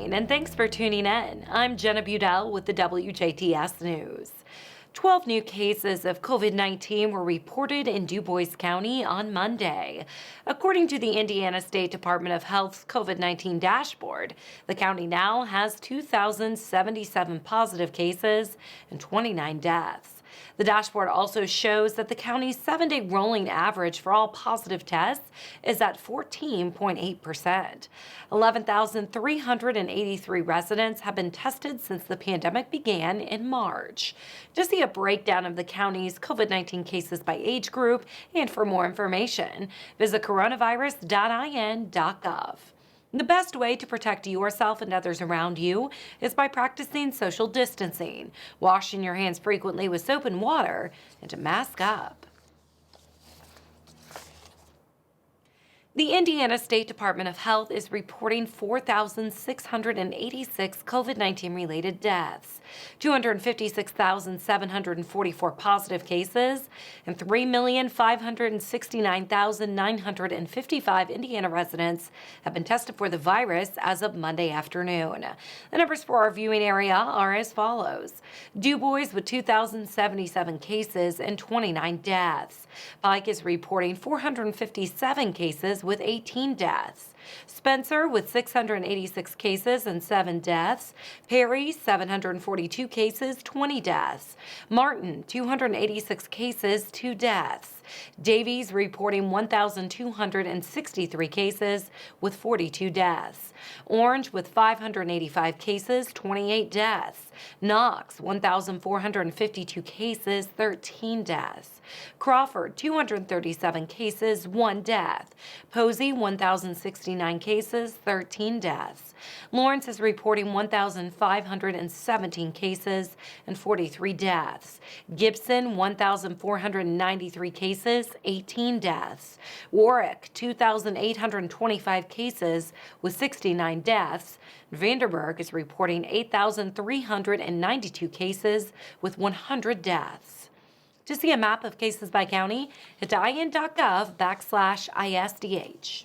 morning, and thanks for tuning in. I'm Jenna Budell with the WJTS News. 12 new cases of COVID-19 were reported in Dubois County on Monday. According to the Indiana State Department of Health's COVID-19 dashboard, the county now has 2,077 positive cases and 29 deaths. The dashboard also shows that the county's 7-day rolling average for all positive tests is at 14.8%. 11,383 residents have been tested since the pandemic began in March. To see a breakdown of the county's COVID-19 cases by age group and for more information, visit coronavirus.in.gov. The best way to protect yourself and others around you is by practicing social distancing, washing your hands frequently with soap and water, and to mask up. The Indiana State Department of Health is reporting 4,686 COVID-19 related deaths, 256,744 positive cases, and 3,569,955 Indiana residents have been tested for the virus as of Monday afternoon. The numbers for our viewing area are as follows. Dubois with 2,077 cases and 29 deaths. Pike is reporting 457 cases with 18 deaths. Spencer with 686 cases and 7 deaths. Perry, 742 cases, 20 deaths. Martin, 286 cases, 2 deaths. Davies reporting 1,263 cases with 42 deaths. Orange with 585 cases, 28 deaths. Knox, 1,452 cases, 13 deaths. Crawford, 237 cases, 1 death. Posey, 1,069 cases, 13 deaths. Lawrence is reporting 1,517 cases and 43 deaths. Gibson, 1,493 cases, 18 deaths. Warwick, 2,825 cases with 69 deaths. Vanderburg is reporting 8,392 cases with 100 deaths. To see a map of cases by county, hit in.gov/ISDH.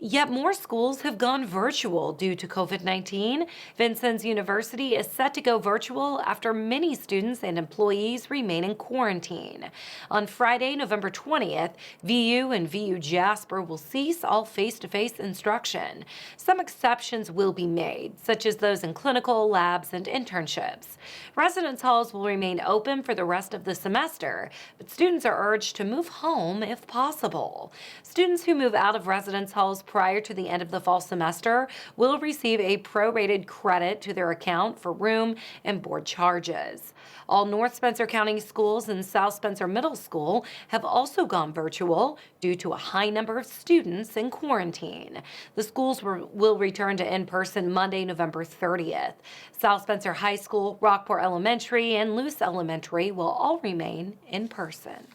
Yet more schools have gone virtual due to COVID-19. Vincennes University is set to go virtual after many students and employees remain in quarantine. On Friday, November 20th, VU and VU Jasper will cease all face-to-face instruction. Some exceptions will be made, such as those in clinical, labs, and internships. Residence halls will remain open for the rest of the semester, but students are urged to move home if possible. Students who move out of residence halls prior to the end of the fall semester will receive a prorated credit to their account for room and board charges. All North Spencer County schools and South Spencer Middle School have also gone virtual due to a high number of students in quarantine. The schools will return to in-person Monday, November 30th. South Spencer High School, Rockport Elementary, and Luce Elementary will all remain in person.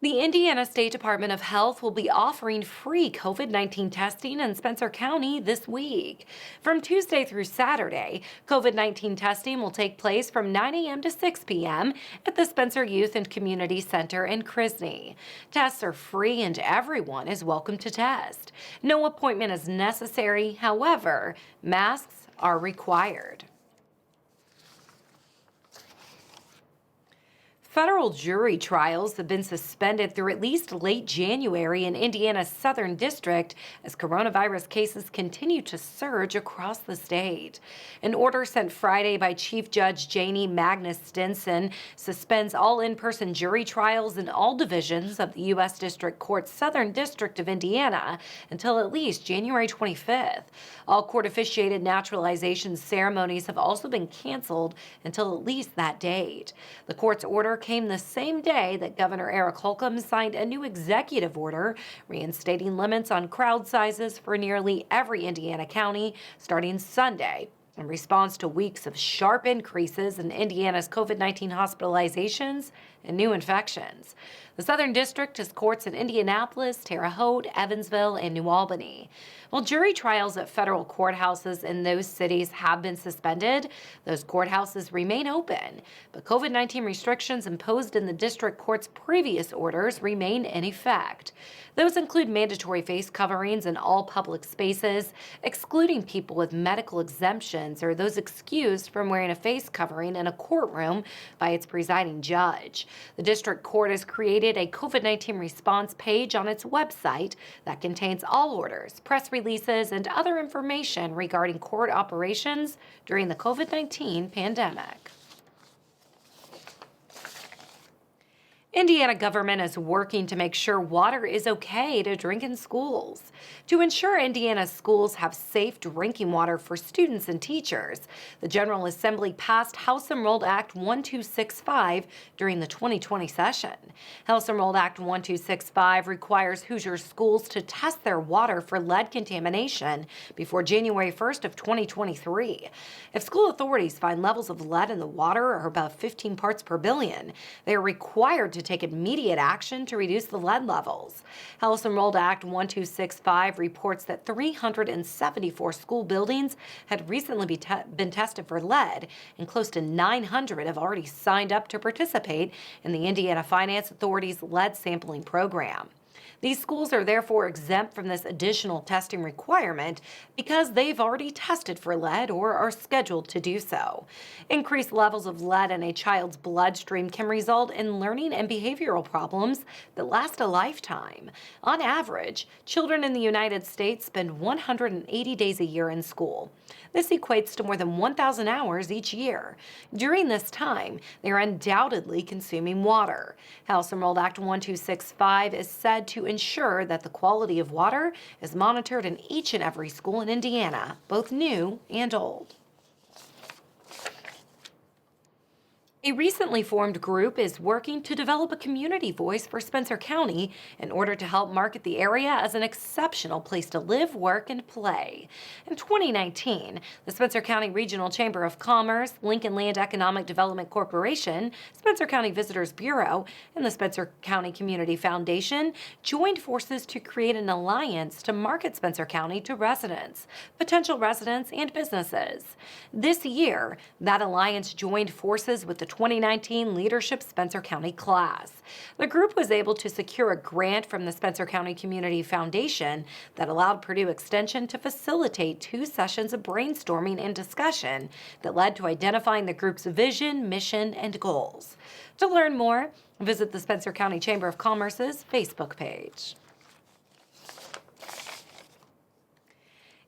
The Indiana State Department of Health will be offering free COVID-19 testing in Spencer County this week. From Tuesday through Saturday, COVID-19 testing will take place from 9 a.m. to 6 p.m. at the Spencer Youth and Community Center in Crisney. Tests are free and everyone is welcome to test. No appointment is necessary. However, masks are required. Federal jury trials have been suspended through at least late January in Indiana's Southern District as coronavirus cases continue to surge across the state. An order sent Friday by Chief Judge Janie Magnus Stinson suspends all in-person jury trials in all divisions of the U.S. District Court's Southern District of Indiana until at least January 25th. All court-officiated naturalization ceremonies have also been canceled until at least that date. The court's order came the same day that Governor Eric Holcomb signed a new executive order reinstating limits on crowd sizes for nearly every Indiana county starting Sunday, in response to weeks of sharp increases in Indiana's COVID-19 hospitalizations and new infections. The Southern District has courts in Indianapolis, Terre Haute, Evansville, and New Albany. While jury trials at federal courthouses in those cities have been suspended, those courthouses remain open, but COVID-19 restrictions imposed in the district court's previous orders remain in effect. Those include mandatory face coverings in all public spaces, excluding people with medical exemptions or those excused from wearing a face covering in a courtroom by its presiding judge. The district court has created a COVID-19 response page on its website that contains all orders, press releases, and other information regarding court operations during the COVID-19 pandemic. Indiana government is working to make sure water is okay to drink in schools. To ensure Indiana's schools have safe drinking water for students and teachers, the General Assembly passed House Enrolled Act 1265 during the 2020 session. House Enrolled Act 1265 requires Hoosier schools to test their water for lead contamination before January 1st of 2023. If school authorities find levels of lead in the water are above 15 parts per billion, they are required to take immediate action to reduce the lead levels. House Enrolled Act 1265 reports that 374 school buildings had recently been tested for lead, and close to 900 have already signed up to participate in the Indiana Finance Authority's lead sampling program. These schools are therefore exempt from this additional testing requirement because they've already tested for lead or are scheduled to do so. Increased levels of lead in a child's bloodstream can result in learning and behavioral problems that last a lifetime. On average, children in the United States spend 180 days a year in school. This equates to more than 1,000 hours each year. During this time, they are undoubtedly consuming water. House Enrolled Act 1265 is said to ensure that the quality of water is monitored in each and every school in Indiana, both new and old. A recently formed group is working to develop a community voice for Spencer County in order to help market the area as an exceptional place to live, work, and play. In 2019, the Spencer County Regional Chamber of Commerce, Lincoln Land Economic Development Corporation, Spencer County Visitors Bureau, and the Spencer County Community Foundation joined forces to create an alliance to market Spencer County to residents, potential residents, and businesses. This year, that alliance joined forces with the 2019 Leadership Spencer County class. The group was able to secure a grant from the Spencer County Community Foundation that allowed Purdue Extension to facilitate 2 sessions of brainstorming and discussion that led to identifying the group's vision, mission, and goals. To learn more, visit the Spencer County Chamber of Commerce's Facebook page.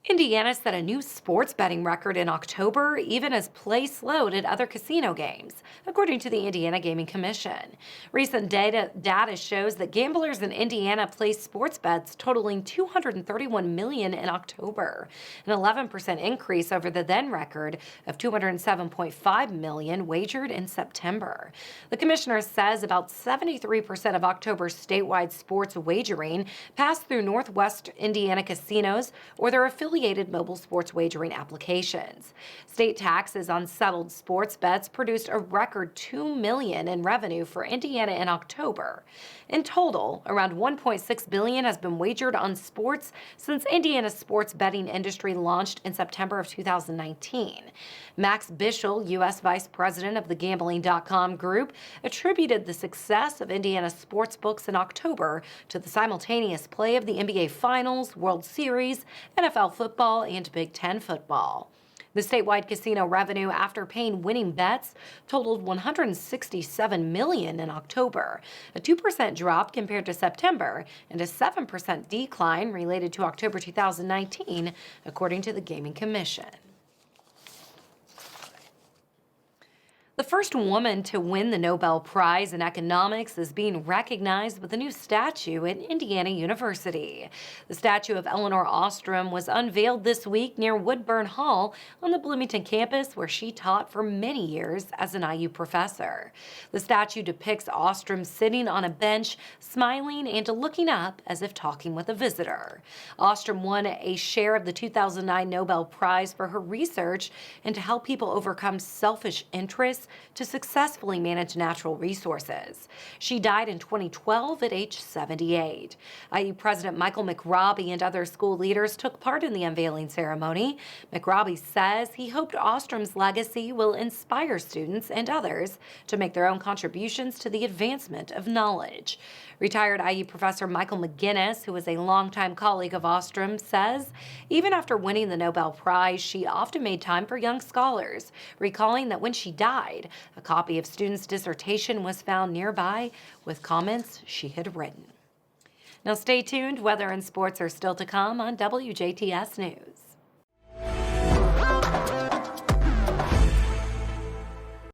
Indiana set a new sports betting record in October, even as play slowed at other casino games, according to the Indiana Gaming Commission. Recent data shows that gamblers in Indiana placed sports bets totaling $231 million in October, an 11% increase over the then record of $207.5 million wagered in September. The commissioner says about 73% of October's statewide sports wagering passed through Northwest Indiana casinos or their affiliated mobile sports wagering applications. State taxes on settled sports bets produced a record $2 million in revenue for Indiana in October. In total, around $1.6 billion has been wagered on sports since Indiana's sports betting industry launched in September of 2019. Max Bischel, U.S. Vice President of the Gambling.com Group, attributed the success of Indiana's sports books in October to the simultaneous play of the NBA Finals, World Series, NFL football, and Big Ten football. The statewide casino revenue after paying winning bets totaled $167 million in October, a 2% drop compared to September and a 7% decline related to October 2019, according to the Gaming Commission. The first woman to win the Nobel Prize in Economics is being recognized with a new statue at Indiana University. The statue of Elinor Ostrom was unveiled this week near Woodburn Hall on the Bloomington campus, where she taught for many years as an IU professor. The statue depicts Ostrom sitting on a bench, smiling and looking up as if talking with a visitor. Ostrom won a share of the 2009 Nobel Prize for her research and to help people overcome selfish interests to successfully manage natural resources. She died in 2012 at age 78. IU President Michael McRobbie and other school leaders took part in the unveiling ceremony. McRobbie says he hoped Ostrom's legacy will inspire students and others to make their own contributions to the advancement of knowledge. Retired IU professor Michael McGinnis, who is a longtime colleague of Ostrom, says even after winning the Nobel Prize, she often made time for young scholars, recalling that when she died, a copy of students' dissertation was found nearby with comments she had written. Now stay tuned. Weather and sports are still to come on WJTS News.